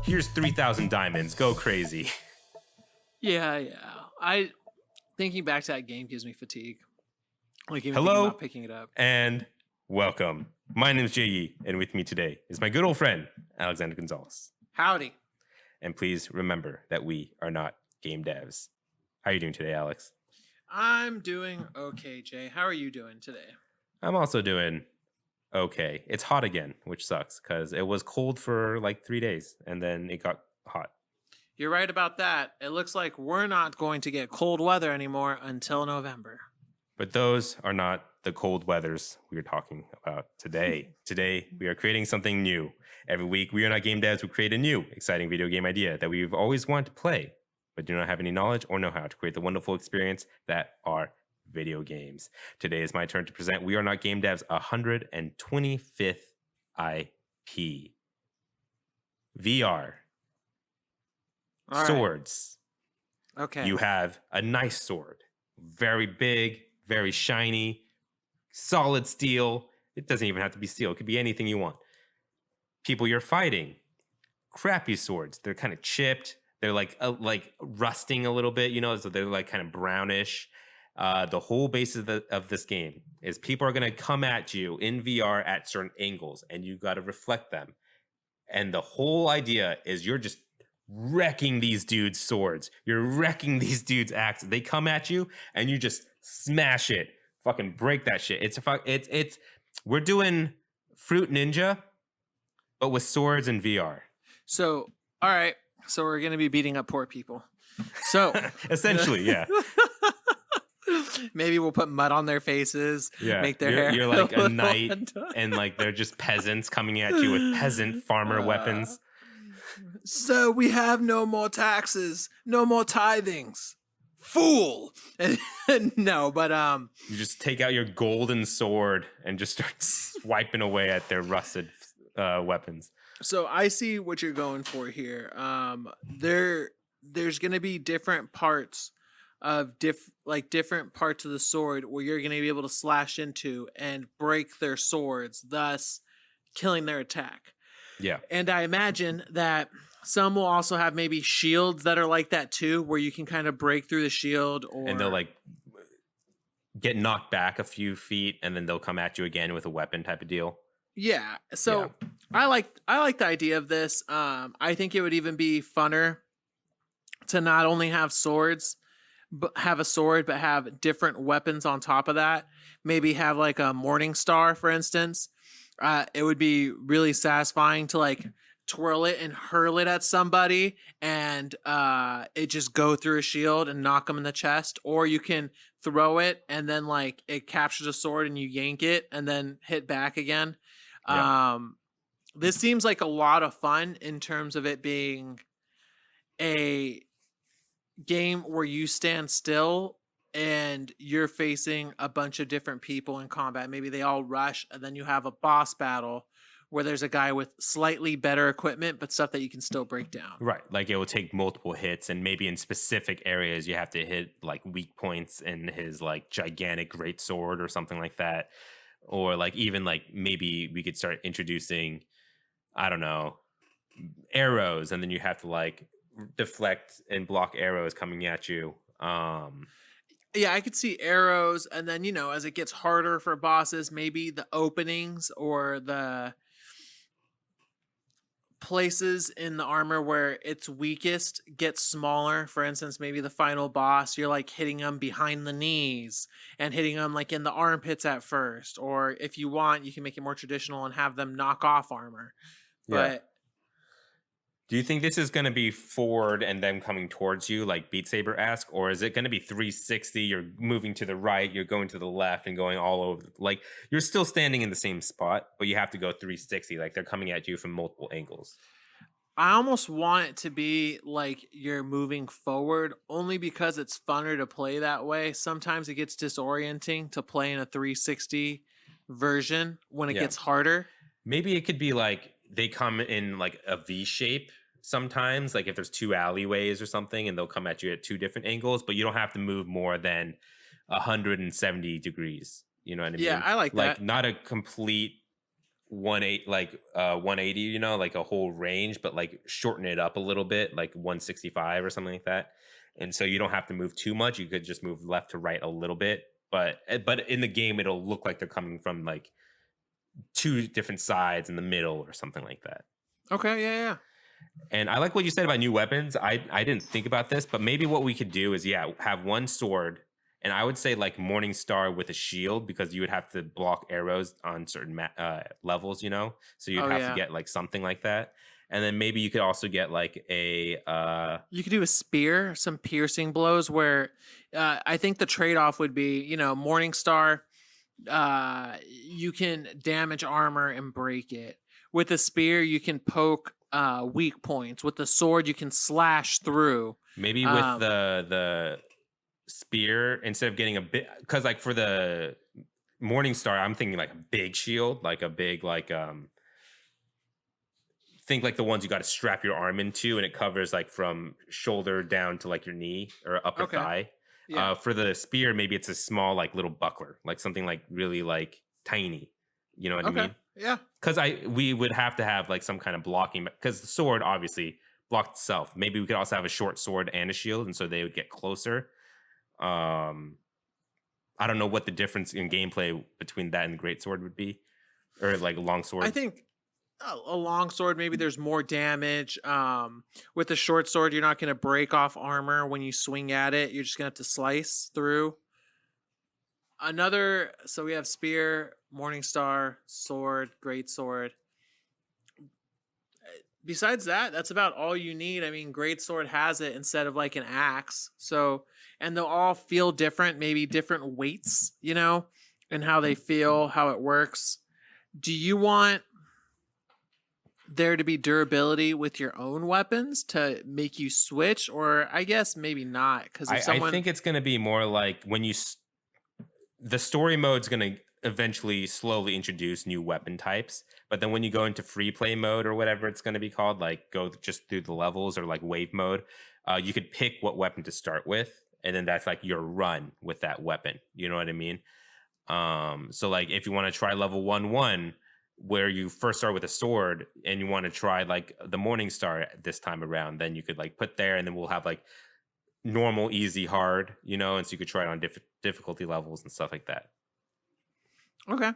Here's 3,000 diamonds. Go crazy. Yeah. Thinking back to that game gives me fatigue. Like even thinking Hello about picking it up. and welcome. My name is J.E. and with me today is my good old friend, Alexander Gonzalez. Howdy. And please remember that we are not game devs. How are you doing today, Alex? I'm doing okay, Jay. How are you doing today? I'm also doing okay. It's hot again, which sucks because it was cold for like 3 days and then it got hot. You're right about that. It looks like we're not going to get cold weather anymore until November. But those are not the cold weathers we are talking about today. Today, we are creating something new. Every week, we are not game devs. We create a new, exciting video game idea that we've always wanted to play, but do not have any knowledge or know-how to create the wonderful experience that are video games. Today is my turn to present We Are Not Game Devs' 125th IP. VR. All Swords. right. Okay. You have a nice sword. Very big, very shiny, solid steel. It doesn't even have to be steel. It could be anything you want. People you're fighting. Crappy swords. They're kind of chipped. They're like rusting a little bit, so they're like kind of brownish. The whole basis of this game is people are going to come at you in VR at certain angles, and you got to reflect them. And the whole idea is you're just wrecking these dudes' swords. You're wrecking these dudes' axes. They come at you, and you just smash it. Fucking break that shit. It's we're doing Fruit Ninja, but with swords and VR. So, all right. So we're going to be beating up poor people. So essentially, yeah. Maybe we'll put mud on their faces. Yeah, make their hair. You're like a knight, and like they're just peasants coming at you with peasant farmer weapons. So we have no more taxes, no more tithings. Fool. No, but you just take out your golden sword and just start swiping away at their rusted weapons. So I see what you're going for here. There's going to be different parts of different parts of the sword where you're going to be able to slash into and break their swords, thus killing their attack. Yeah. And I imagine that some will also have maybe shields that are like that too, where you can kind of break through the shield, and they'll like get knocked back a few feet and then they'll come at you again with a weapon type of deal. Yeah. So yeah. I like the idea of this. I think it would even be funner to not only have swords, but have a sword, but have different weapons on top of that. Maybe have like a morning star, for instance. It would be really satisfying to like twirl it and hurl it at somebody and it just go through a shield and knock them in the chest. Or you can throw it and then like it captures a sword and you yank it and then hit back again. Yeah. This seems like a lot of fun in terms of it being a game where you stand still and you're facing a bunch of different people in combat. Maybe they all rush, and then you have a boss battle where there's a guy with slightly better equipment, but stuff that you can still break down. Right. Like it will take multiple hits, and maybe in specific areas you have to hit like weak points in his like gigantic great sword or something like that. Or like even like maybe we could start introducing, I don't know, arrows, and then you have to like deflect and block arrows coming at you. Yeah, I could see arrows, and then, as it gets harder for bosses, maybe the openings or the places in the armor where it's weakest get smaller. For instance, maybe the final boss, you're like hitting them behind the knees and hitting them like in the armpits at first. Or if you want, you can make it more traditional and have them knock off armor. Yeah. But do you think this is going to be forward and then coming towards you like Beat Saber-esque, or is it going to be 360? You're moving to the right, you're going to the left, and going all over. Like you're still standing in the same spot, but you have to go 360. Like they're coming at you from multiple angles. I almost want it to be like you're moving forward, only because it's funner to play that way. Sometimes it gets disorienting to play in a 360 version when it gets harder. Maybe it could be like they come in like a V shape sometimes, like if there's two alleyways or something, and they'll come at you at two different angles, but you don't have to move more than 170 degrees. You know what I mean? Yeah, I like that. Like not a complete 180, you know, like a whole range, but like shorten it up a little bit, like 165 or something like that. And so you don't have to move too much. You could just move left to right a little bit. But in the game it'll look like they're coming from like two different sides in the middle or something like that. Okay, yeah. And I like what you said about new weapons. I didn't think about this, but maybe what we could do is have one sword, and I would say like Morningstar with a shield, because you would have to block arrows on certain levels, you know. So you'd Oh have to yeah. get like something like that, and then maybe you could also get like a You could do a spear, some piercing blows. Where I think the trade off would be, you know, Morningstar. You can damage armor and break it. With a spear, you can poke weak points. With the sword, you can slash through. maybe with Um, the spear, instead of getting a bit, because like for the Morningstar, I'm thinking like a big shield, like a big think like the ones you got to strap your arm into, and it covers like from shoulder down to like your knee or upper okay. thigh. Yeah. For the spear, maybe it's a small like little buckler, like something like really like tiny. You know what I Okay. mean? Yeah. Because we would have to have like some kind of blocking, because the sword obviously blocked itself. Maybe we could also have a short sword and a shield, and so they would get closer. Um, I don't know what the difference in gameplay between that and the great sword would be, or like a long sword. I think a long sword, maybe there's more damage. With a short sword, you're not going to break off armor when you swing at it. You're just going to have to slice through. So we have spear, Morningstar, sword, great sword. Besides that, that's about all you need. I mean, great sword has it instead of like an axe. So, and they'll all feel different, maybe different weights, you know, and how they feel, how it works. Do you want there to be durability with your own weapons to make you switch, or I guess maybe not? Because if I someone, think it's going to be more like when the story mode's going to eventually slowly introduce new weapon types, but then when you go into free play mode or whatever it's going to be called, like go just through the levels or like wave mode, you could pick what weapon to start with, and then that's like your run with that weapon. You know what I mean? So like if you want to try level 1 where you first start with a sword and you want to try like the Morningstar this time around, then you could like put there, and then we'll have like normal, easy, hard, you know, and so you could try it on difficulty levels and stuff like that. okay,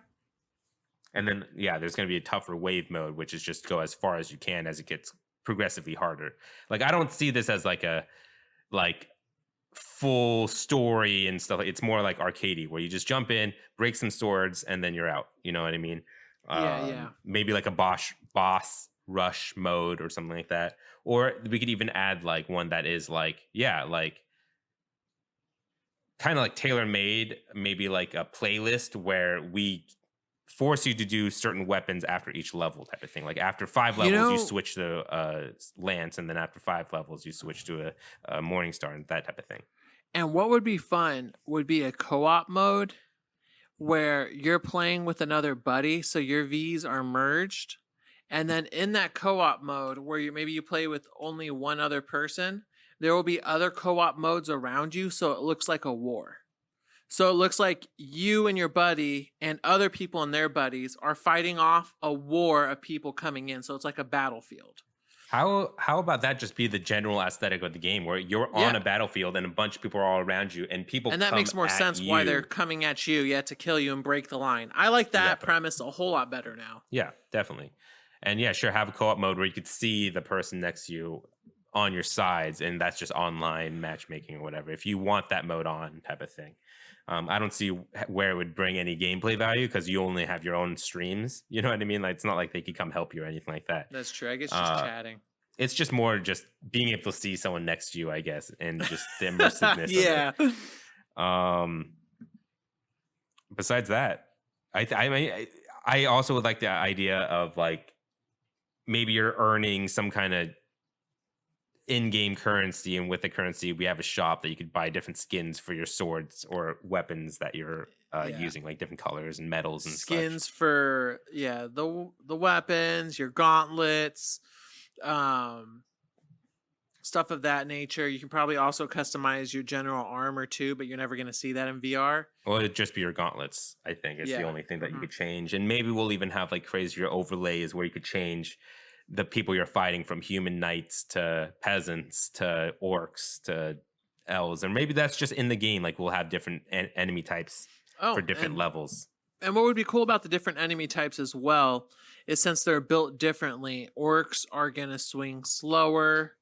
And then there's going to be a tougher wave mode, which is just go as far as you can as it gets progressively harder. Like I don't see this as like a full story and stuff. It's more like arcadey, where you just jump in, break some swords, and then you're out. You know what I mean? yeah. Maybe like a boss rush mode or something like that. Or we could even add like one that is like kind of like tailor made, maybe like a playlist where we force you to do certain weapons after each level, type of thing. Like after 5 You levels, you know, switch to lance, and then after 5 levels, you switch to a Morningstar and that type of thing. and what would be fun would be a co-op mode where you're playing with another buddy, so your V's are merged, and then in that co-op mode where maybe you play with only one other person, there will be other co-op modes around you, so it looks like a war. So it looks like you and your buddy and other people and their buddies are fighting off a war of people coming in. So it's like a battlefield. How about that just be the general aesthetic of the game, where you're on Yeah. a battlefield and a bunch of people are all around you, and people And that come makes more at sense why they're you? coming at you, to kill you and break the line. I like that Exactly. premise a whole lot better now. Yeah, definitely. And yeah, sure, have a co-op mode where you could see the person next to you on your sides, and that's just online matchmaking or whatever, if you want that mode on, type of thing. I don't see where it would bring any gameplay value, because you only have your own streams. You know what I mean? Like it's not like they could come help you or anything like that. That's true. I guess just chatting. It's just more just being able to see someone next to you, I guess, and just the immersiveness Yeah. of it. Besides that, I also would like the idea of like maybe you're earning some kind of in-game currency, and with the currency we have a shop that you could buy different skins for your swords or weapons that you're Yeah. using, like different colors and metals and Skins such. for the weapons, your gauntlets, stuff of that nature. You can probably also customize your general armor too, but you're never going to see that in VR. Well, it'd just be your gauntlets, I think. It's the Yeah. only thing that you Mhm. could change. And maybe we'll even have like crazier overlays where you could change the people you're fighting from human knights to peasants to orcs to elves. Or maybe that's just in the game. Like we'll have different enemy types for Oh, different levels. and what would be cool about the different enemy types as well is since they're built differently, orcs are going to swing slower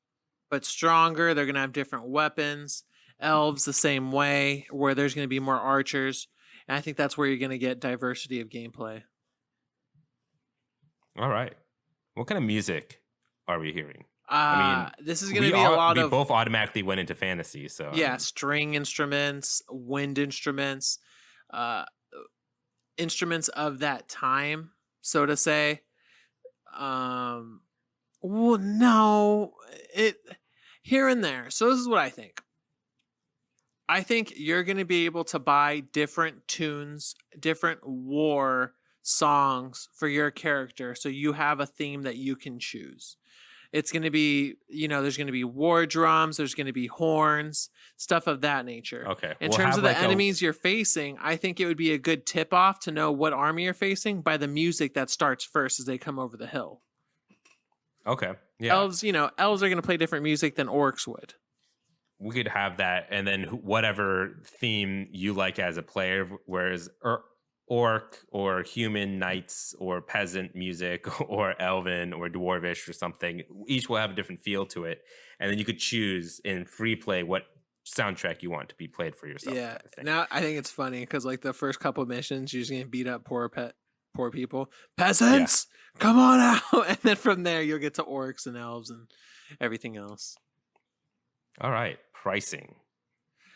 but stronger. They're going to have different weapons. Elves the same way, where there's going to be more archers. And I think that's where you're going to get diversity of gameplay. All right. What kind of music are we hearing? I mean, This is going to be a lot we of both automatically went into fantasy. So string instruments, wind instruments, uh, instruments of that time, so to say. Well, no, it here and there. So this is what I think. I think you're going to be able to buy different tunes, different war songs for your character, so you have a theme that you can choose. It's going to be, there's going to be war drums, there's going to be horns, stuff of that nature. Okay. In We'll terms have of the like enemies you're facing, I think it would be a good tip off to know what army you're facing by the music that starts first as they come over the hill. Okay. Yeah. Elves are going to play different music than orcs would. We could have that, and then whatever theme you like as a player, whereas orc or human knights or peasant music or elven or dwarvish or something, each will have a different feel to it, and then you could choose in free play what soundtrack you want to be played for yourself. Yeah. Now I think it's funny because like the first couple of missions, you're just gonna beat up poor people, peasants. Come on out, and then from there you'll get to orcs and elves and everything else. All right, pricing.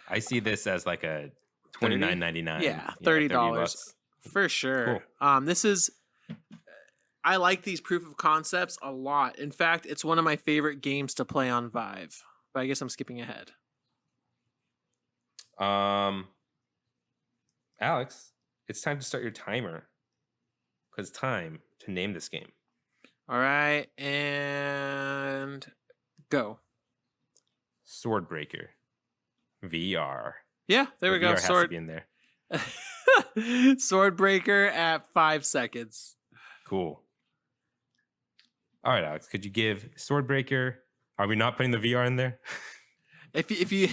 I see this as like a $29.99. Yeah, $30 for sure. Cool. This is. I like these proof of concepts a lot. In fact, it's one of my favorite games to play on Vive. But I guess I'm skipping ahead. Alex, it's time to start your timer. Because it's time to name this game. All right, and go. Swordbreaker. VR. Yeah, there we go. VR has to be in there. Swordbreaker at 5 seconds. Cool. All right, Alex, could you give Swordbreaker? Are we not putting the VR in there? If you,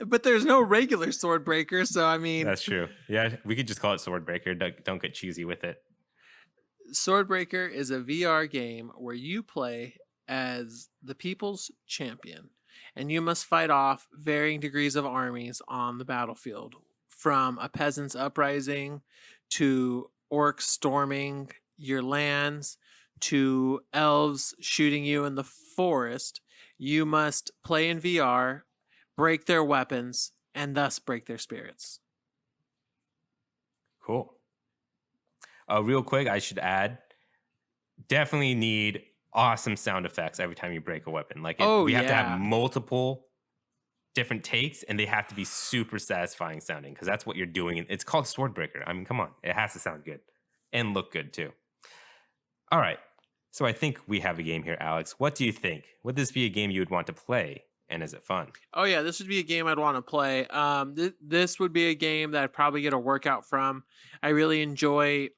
but there's no regular Swordbreaker, so I mean, that's true. Yeah, we could just call it Swordbreaker. Don't get cheesy with it. Swordbreaker is a VR game where you play as the people's champion, and you must fight off varying degrees of armies on the battlefield, from a peasant's uprising to orcs storming your lands to elves shooting you in the forest. You must play in VR, break their weapons, and thus break their spirits. Cool. Real quick, I should add, definitely need awesome sound effects every time you break a weapon. Like we have to have multiple different takes, and they have to be super satisfying sounding, because that's what you're doing. It's called Swordbreaker. I mean, come on. It has to sound good and look good too. All right. So I think we have a game here, Alex. What do you think? Would this be a game you would want to play? And is it fun? Oh, yeah. This would be a game I'd want to play. This would be a game that I'd probably get a workout from. I really enjoy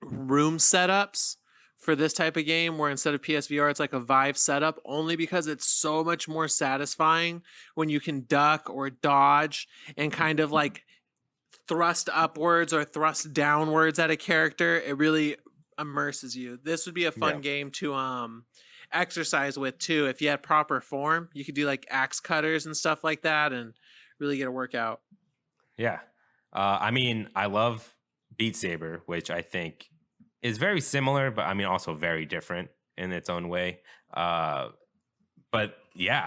room setups for this type of game, where instead of PSVR, it's like a Vive setup, only because it's so much more satisfying when you can duck or dodge and kind of like thrust upwards or thrust downwards at a character. It really immerses you. This would be a fun game to exercise with too. If you had proper form, you could do like axe cutters and stuff like that and really get a workout. Yeah. I mean, I love Beat Saber, which I think is very similar, but I mean also very different in its own way. But yeah,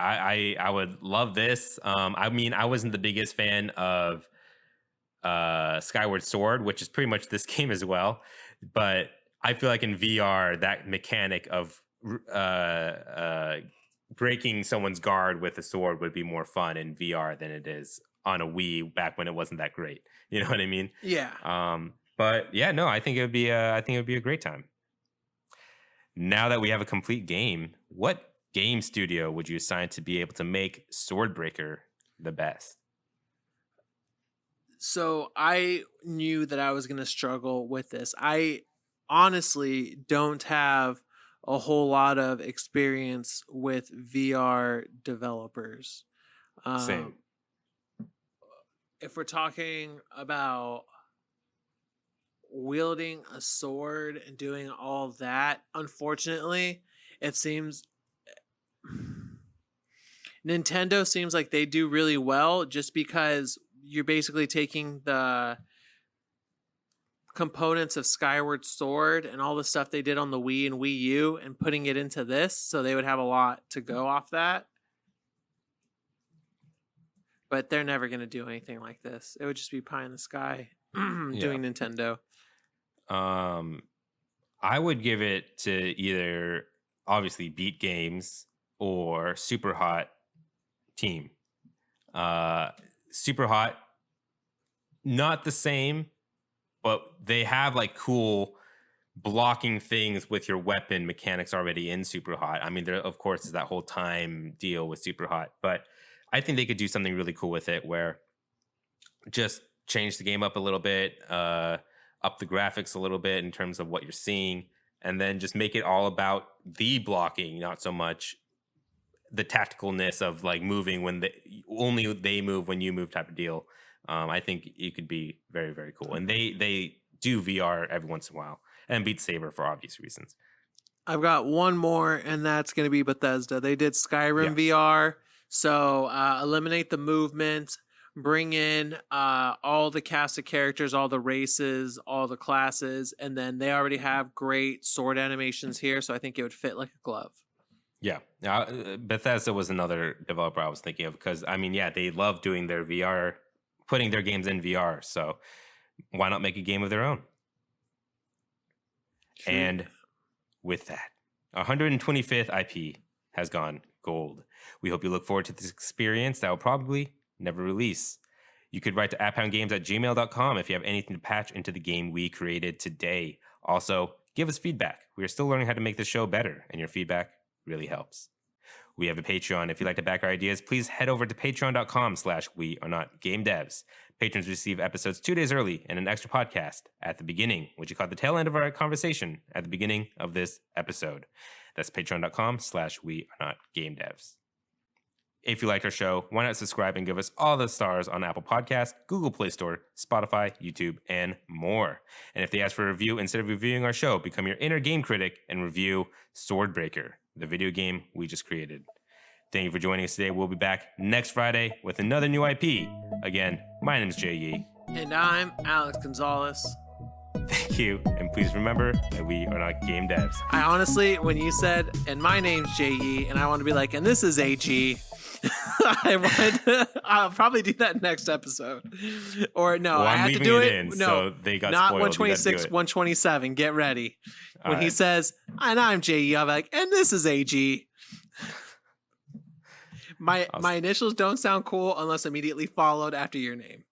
I would love this. I mean, I wasn't the biggest fan of Skyward Sword, which is pretty much this game as well, but I feel like in VR, that mechanic of breaking someone's guard with a sword would be more fun in VR than it is on a Wii back when it wasn't that great. You know what I mean? Yeah. But yeah, no, I think it would be a great time. Now that we have a complete game, what game studio would you assign to be able to make Swordbreaker the best? So I knew that I was going to struggle with this. I honestly don't have a whole lot of experience with VR developers. Same. If we're talking about wielding a sword and doing all that, unfortunately, it seems Nintendo seems like they do really well just because you're basically taking the components of Skyward Sword and all the stuff they did on the Wii and Wii U and putting it into this, so they would have a lot to go off that. But they're never going to do anything like this. It would just be pie in the sky doing Nintendo. I would give it to either obviously Beat Games or Super Hot Team. Super Hot, not the same, but they have like cool blocking things with your weapon mechanics already in Super Hot. I mean, there of course is that whole time deal with Super Hot, but I think they could do something really cool with it where just change the game up a little bit, up the graphics a little bit in terms of what you're seeing, and then just make it all about the blocking, not so much the tacticalness of like moving when only they move when you move type of deal. I think it could be very, very cool. And they do VR every once in a while, and Beat Saber for obvious reasons. I've got one more, and that's going to be Bethesda. They did Skyrim VR. So eliminate the movement, bring in all the cast of characters, all the races, all the classes, and then they already have great sword animations here, so I think it would fit like a glove. Yeah. Bethesda was another developer I was thinking of because, I mean, yeah, they love doing their VR, putting their games in VR, so why not make a game of their own? True. And with that, 125th IP has gone gold. We hope you look forward to this experience that will probably never release. You could write to apphoundgames@gmail.com if you have anything to patch into the game we created today. Also, give us feedback. We are still learning how to make the show better, and your feedback really helps. We have a Patreon. If you'd like to back our ideas, please head over to patreon.com/wearenotgamedevs. Patrons receive episodes 2 days early and an extra podcast at the beginning, which you caught the tail end of our conversation at the beginning of this episode. That's patreon.com/wearenotgamedevs. If you liked our show, why not subscribe and give us all the stars on Apple Podcasts, Google Play Store, Spotify, YouTube, and more. And if they ask for a review instead of reviewing our show, become your inner game critic and review Swordbreaker, the video game we just created. Thank you for joining us today. We'll be back next Friday with another new IP. Again, my name is Jay Yee. And I'm Alex Gonzalez. Thank you, and please remember that we are not game devs. I honestly, when you said, and my name's J.E., and I want to be like, and this is A.G., I'll probably do that next episode. Or no, well, I had to do it. In, no, so they got not spoiled. 126, 127. Get ready. When right. he says, and I'm J.E., I'm like, and this is A.G. My initials don't sound cool unless immediately followed after your name.